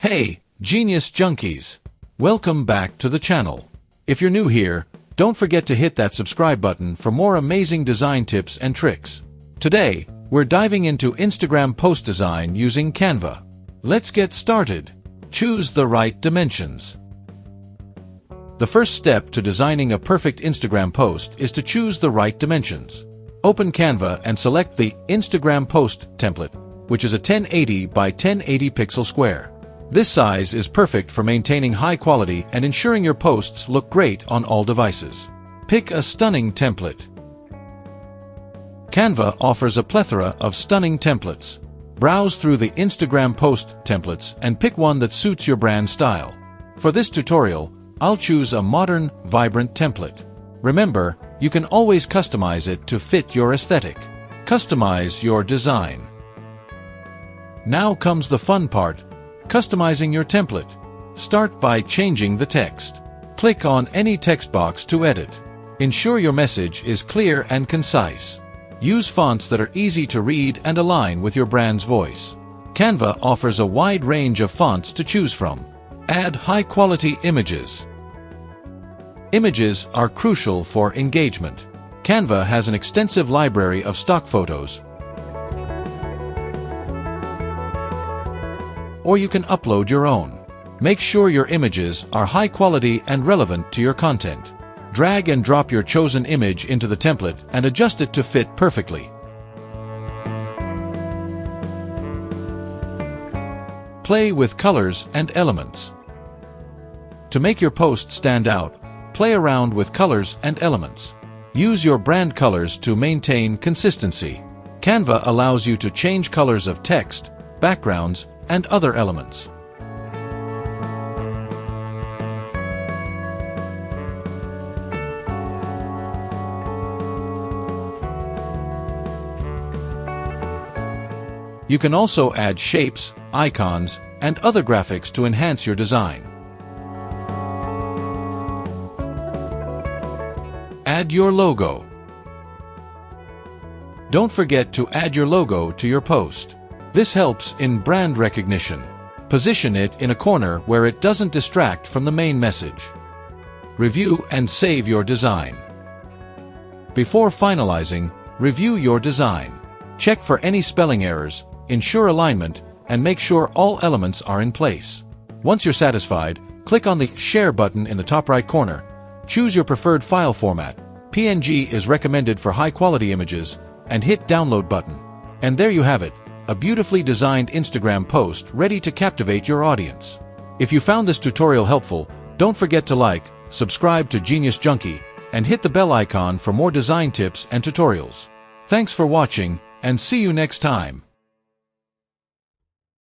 Hey, Genius Junkies! Welcome back to the channel. If you're new here, don't forget to hit that subscribe button for more amazing design tips and tricks. Today, we're diving into Instagram post design using Canva. Let's get started. Choose the right dimensions. The first step to designing a perfect Instagram post is to choose the right dimensions. Open Canva and select the Instagram post template, which is a 1080 by 1080 pixel square. This size is perfect for maintaining high quality and ensuring your posts look great on all devices. Pick a stunning template. Canva offers a plethora of stunning templates. Browse through the Instagram post templates and pick one that suits your brand style. For this tutorial, I'll choose a modern, vibrant template. Remember, you can always customize it to fit your aesthetic. Customize your design. Now comes the fun part. Customizing your template. Start by changing the text. Click on any text box to edit. Ensure your message is clear and concise. Use fonts that are easy to read and align with your brand's voice. Canva offers a wide range of fonts to choose from. Add high-quality images. Images are crucial for engagement. Canva has an extensive library of stock photos, or you can upload your own. Make sure your images are high quality and relevant to your content. Drag and drop your chosen image into the template and adjust it to fit perfectly. Play with colors and elements. To make your post stand out, play around with colors and elements. Use your brand colors to maintain consistency. Canva allows you to change colors of text, backgrounds, and other elements. You can also add shapes, icons, and other graphics to enhance your design. Add your logo. Don't forget to add your logo to your post. This helps in brand recognition. Position it in a corner where it doesn't distract from the main message. Review and save your design. Before finalizing, review your design. Check for any spelling errors, ensure alignment, and make sure all elements are in place. Once you're satisfied, click on the Share button in the top right corner. Choose your preferred file format. PNG is recommended for high-quality images, and hit Download button. And there you have it. A beautifully designed Instagram post ready to captivate your audience. If you found this tutorial helpful, don't forget to like, subscribe to Genius Junkie, and hit the bell icon for more design tips and tutorials. Thanks for watching, and see you next time.